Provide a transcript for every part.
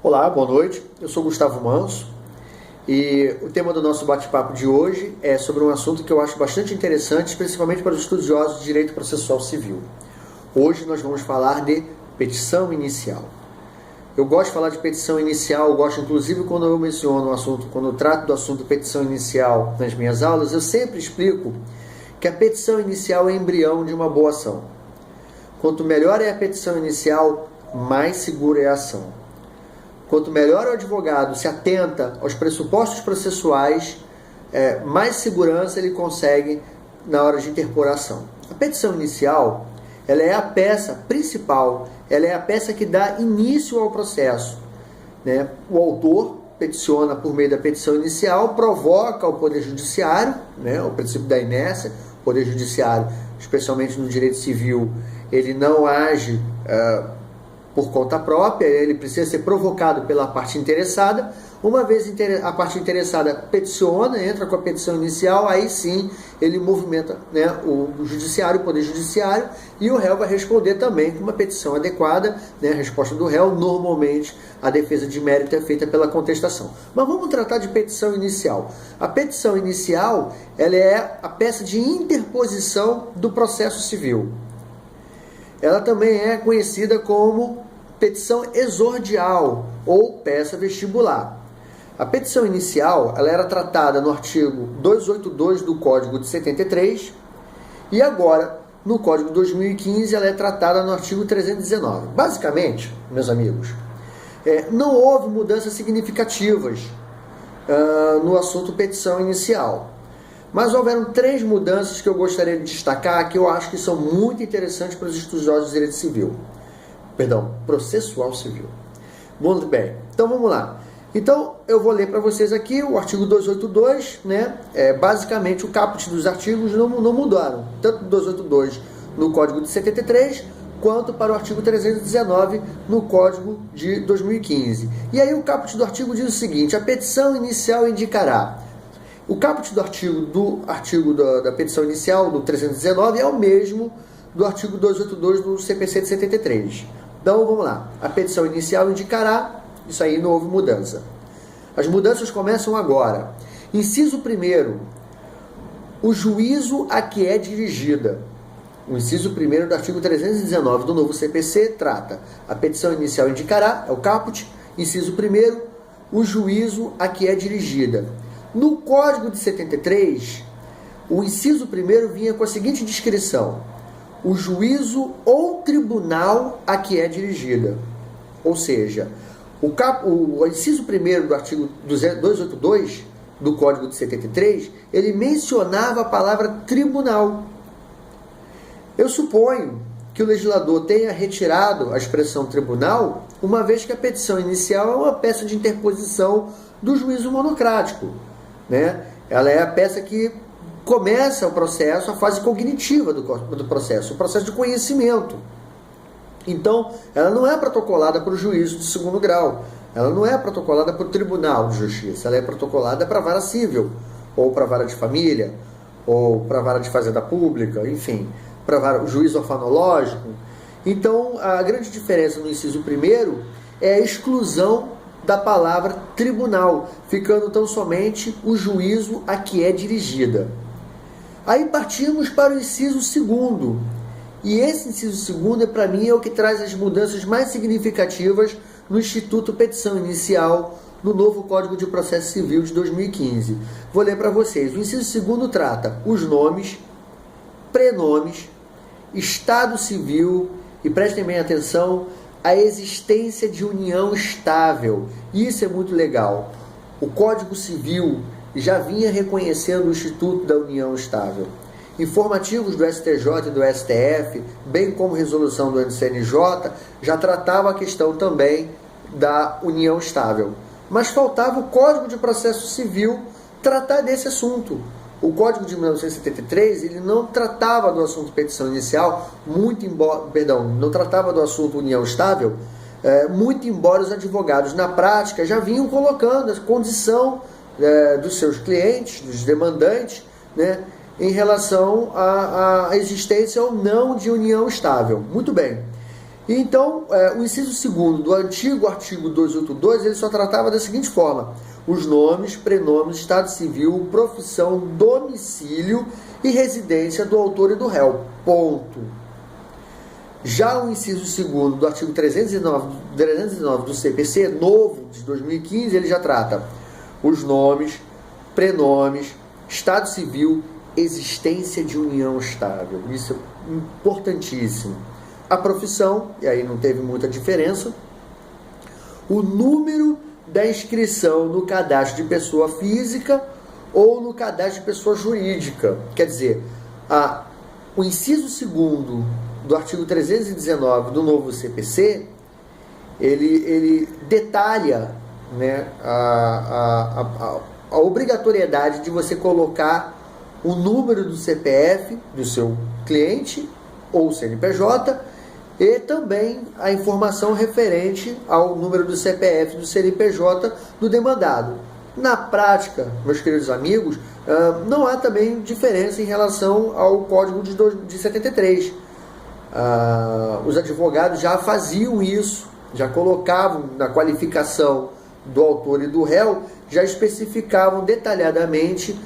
Olá, boa noite. Eu sou Gustavo Manso e o tema do nosso bate-papo de hoje é sobre um assunto que eu acho bastante interessante, principalmente para os estudiosos de direito processual civil. Hoje nós vamos falar de petição inicial. Eu gosto de falar de petição inicial, eu gosto inclusive quando eu menciono o assunto, quando eu trato do assunto petição inicial nas minhas aulas, eu sempre explico que a petição inicial é embrião de uma boa ação. Quanto melhor é a petição inicial, mais segura é a ação. Quanto melhor o advogado se atenta aos pressupostos processuais, mais segurança ele consegue na hora de interpor a ação. A petição inicial, ela é a peça principal, ela é a peça que dá início ao processo, né? O autor peticiona por meio da petição inicial, provoca o Poder Judiciário, né? O princípio da inércia, o Poder Judiciário, especialmente no direito civil, ele não age por conta própria, ele precisa ser provocado pela parte interessada. Uma vez a parte interessada peticiona, entra com a petição inicial, aí sim ele movimenta, né, o judiciário, o Poder Judiciário, e o réu vai responder também com uma petição adequada, né, a resposta do réu. Normalmente a defesa de mérito é feita pela contestação. Mas vamos tratar de petição inicial. A petição inicial, ela é a peça de interposição do processo civil. Ela também é conhecida como petição exordial ou peça vestibular. A petição inicial, ela era tratada no artigo 282 do Código de 73 e agora, no Código de 2015, ela é tratada no artigo 319. Basicamente, meus amigos, não houve mudanças significativas no assunto petição inicial. Mas houveram 3 mudanças que eu gostaria de destacar, que eu acho que são muito interessantes para os estudiosos de direito civil. Processual civil. Muito bem, então vamos lá. Então, eu vou ler para vocês aqui o artigo 282, né? Basicamente, o caput dos artigos não mudaram. Tanto 282 no Código de 73, quanto para o artigo 319 no Código de 2015. E aí o caput do artigo diz o seguinte: a petição inicial indicará. O caput do artigo da petição inicial, do 319, é o mesmo do artigo 282 do CPC de 73. Então, vamos lá. A petição inicial indicará, isso aí não houve mudança. As mudanças começam agora. Inciso 1º, o juízo a que é dirigida. O inciso 1º do artigo 319 do novo CPC trata: a petição inicial indicará, é o caput. Inciso 1º, o juízo a que é dirigida. No Código de 73, o inciso 1º vinha com a seguinte descrição: o juízo ou tribunal a que é dirigida. Ou seja, o inciso 1º do artigo 282 do Código de 73, ele mencionava a palavra tribunal. Eu suponho que o legislador tenha retirado a expressão tribunal, uma vez que a petição inicial é uma peça de interposição do juízo monocrático, né? Ela é a peça que começa o processo, a fase cognitiva do processo, o processo de conhecimento. Então, ela não é protocolada para o juízo de 2º grau, ela não é protocolada para o Tribunal de Justiça, ela é protocolada para a vara civil, ou para a vara de família, ou para a vara de fazenda pública, enfim, para o juízo orfanológico. Então, a grande diferença no inciso 1º é a exclusão da palavra tribunal, ficando tão somente o juízo a que é dirigida. Aí partimos para o inciso 2º, e esse inciso 2º, para mim, é o que traz as mudanças mais significativas no Instituto Petição Inicial, no novo Código de Processo Civil de 2015. Vou ler para vocês. O inciso 2º trata os nomes, prenomes, estado civil, e prestem bem atenção, a existência de união estável. Isso é muito legal. O Código Civil já vinha reconhecendo o Instituto da União Estável. Informativos do STJ e do STF, bem como resolução do NCNJ, já tratava a questão também da união estável. Mas faltava o Código de Processo Civil tratar desse assunto. O Código de 1973, ele não tratava do assunto petição inicial, não tratava do assunto união estável, muito embora os advogados, na prática, já vinham colocando a condição dos seus clientes, dos demandantes, né, em relação à existência ou não de união estável. Muito bem. Então, o inciso 2º do antigo artigo 282, ele só tratava da seguinte forma: os nomes, prenomes, estado civil, profissão, domicílio e residência do autor e do réu. Ponto. Já o inciso 2º do artigo 309 do CPC, novo, de 2015, ele já trata os nomes, prenomes, estado civil, existência de união estável. Isso é importantíssimo. A profissão, e aí não teve muita diferença, o número da inscrição no cadastro de pessoa física ou no cadastro de pessoa jurídica. Quer dizer, o inciso 2º do artigo 319 do novo CPC, ele detalha, né, a obrigatoriedade de você colocar o número do CPF do seu cliente ou CNPJ e também a informação referente ao número do CPF do CNPJ do demandado. Na prática, meus queridos amigos, não há também diferença em relação ao Código de 73. Os advogados já faziam isso, já colocavam na qualificação do autor e do réu, já especificavam detalhadamente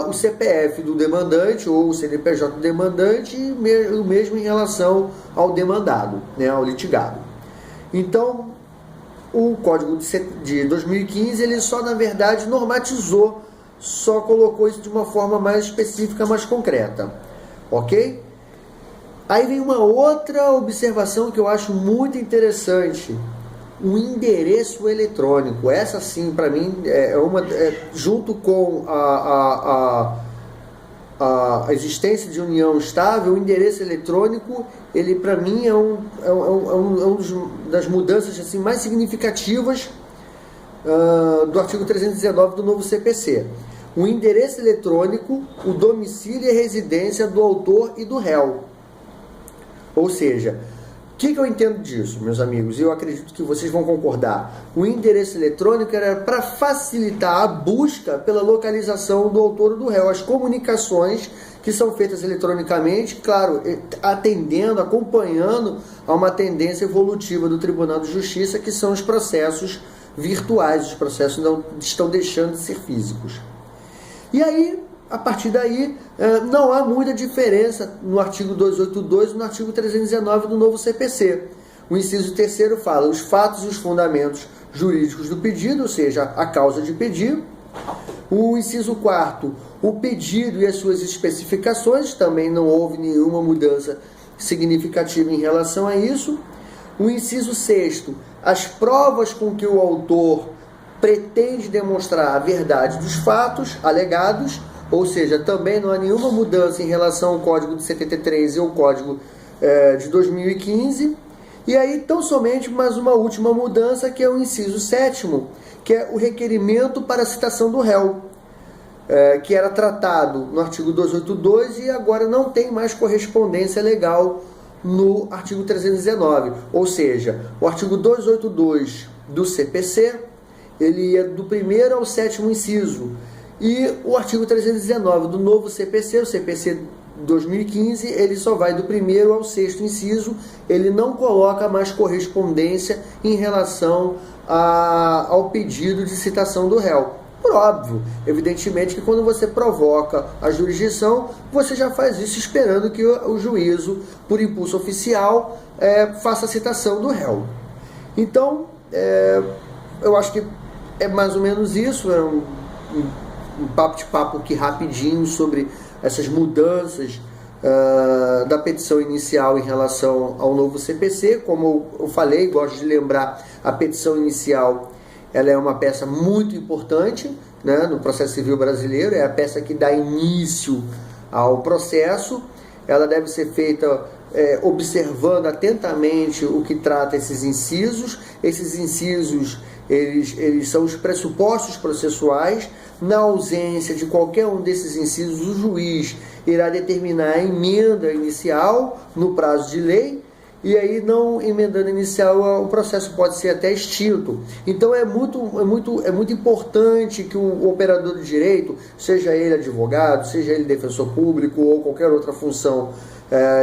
o CPF do demandante ou o CNPJ do demandante e o mesmo em relação ao demandado, né, ao litigado. Então, o Código de 2015, ele só, na verdade, normatizou, só colocou isso de uma forma mais específica, mais concreta. Ok? Aí vem uma outra observação que eu acho muito interessante. O endereço eletrônico. Essa sim, para mim, junto com a existência de união estável, o endereço eletrônico, ele para mim das mudanças assim, mais significativas do artigo 319 do novo CPC. O endereço eletrônico, o domicílio e a residência do autor e do réu. Ou seja, o que eu entendo disso, meus amigos? E eu acredito que vocês vão concordar. O endereço eletrônico era para facilitar a busca pela localização do autor ou do réu. As comunicações que são feitas eletronicamente, claro, atendendo, acompanhando a uma tendência evolutiva do Tribunal de Justiça, que são os processos virtuais. Os processos não estão deixando de ser físicos. E aí, a partir daí, não há muita diferença no artigo 282 e no artigo 319 do novo CPC. O inciso 3º fala os fatos e os fundamentos jurídicos do pedido, ou seja, a causa de pedir. O inciso 4º, o pedido e as suas especificações, também não houve nenhuma mudança significativa em relação a isso. O inciso 6º, as provas com que o autor pretende demonstrar a verdade dos fatos alegados. Ou seja, também não há nenhuma mudança em relação ao Código de 73 e ao Código de 2015. E aí, tão somente mais uma última mudança, que é o inciso 7º, que é o requerimento para a citação do réu, que era tratado no artigo 282 e agora não tem mais correspondência legal no artigo 319. Ou seja, o artigo 282 do CPC, ele ia do 1º ao 7º inciso. E o artigo 319 do novo CPC, o CPC 2015, ele só vai do 1º ao 6º inciso, ele não coloca mais correspondência em relação ao pedido de citação do réu. Por óbvio, evidentemente que quando você provoca a jurisdição, você já faz isso esperando que o juízo, por impulso oficial, faça a citação do réu. Então, eu acho que é mais ou menos isso, é um papo aqui rapidinho sobre essas mudanças da petição inicial em relação ao novo CPC. Como eu falei, gosto de lembrar, a petição inicial ela é uma peça muito importante, né, no processo civil brasileiro, é a peça que dá início ao processo. Ela deve ser feita observando atentamente o que trata esses incisos. Esses incisos eles são os pressupostos processuais. Na ausência de qualquer um desses incisos, o juiz irá determinar a emenda inicial no prazo de lei, e aí, não emendando inicial, o processo pode ser até extinto. Então é muito importante que o operador de direito, seja ele advogado, seja ele defensor público ou qualquer outra função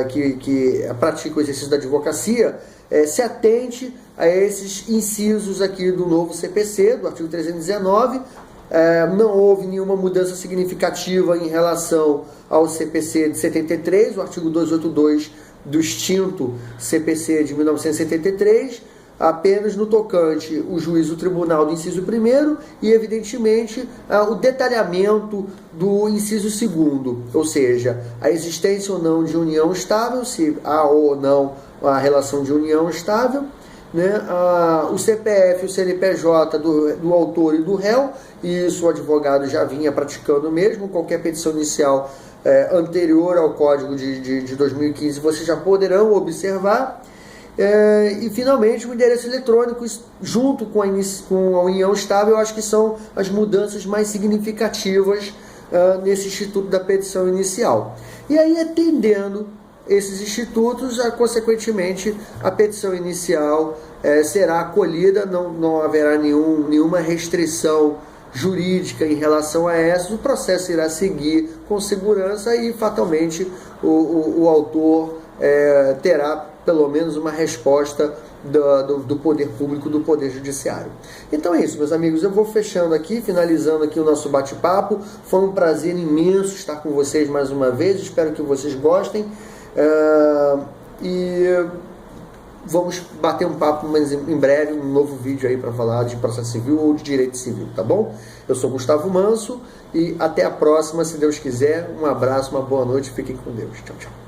que pratica o exercício da advocacia, se atente a esses incisos aqui do novo CPC, do artigo 319. Não houve nenhuma mudança significativa em relação ao CPC de 73, o artigo 282 do extinto CPC de 1973, apenas no tocante o juízo do tribunal do inciso 1º e, evidentemente, o detalhamento do inciso 2º, ou seja, a existência ou não de união estável, se há ou não a relação de união estável, né? O CPF e o CNPJ do autor e do réu, e isso o advogado já vinha praticando mesmo, qualquer petição inicial anterior ao Código de 2015 vocês já poderão observar. E finalmente o endereço eletrônico junto com a união estável, eu acho que são as mudanças mais significativas nesse instituto da petição inicial. E aí, atendendo esses institutos, consequentemente a petição inicial será acolhida, não haverá nenhuma restrição jurídica em relação a essa, o processo irá seguir com segurança e fatalmente o autor terá pelo menos uma resposta do poder público, do poder judiciário. Então é isso, meus amigos, eu vou fechando aqui, finalizando aqui o nosso bate-papo. Foi um prazer imenso estar com vocês mais uma vez, espero que vocês gostem, e vamos bater um papo mais em breve, um novo vídeo aí para falar de processo civil ou de direito civil, tá bom? Eu sou Gustavo Manso e até a próxima, se Deus quiser. Um abraço, uma boa noite, fiquem com Deus. Tchau, tchau.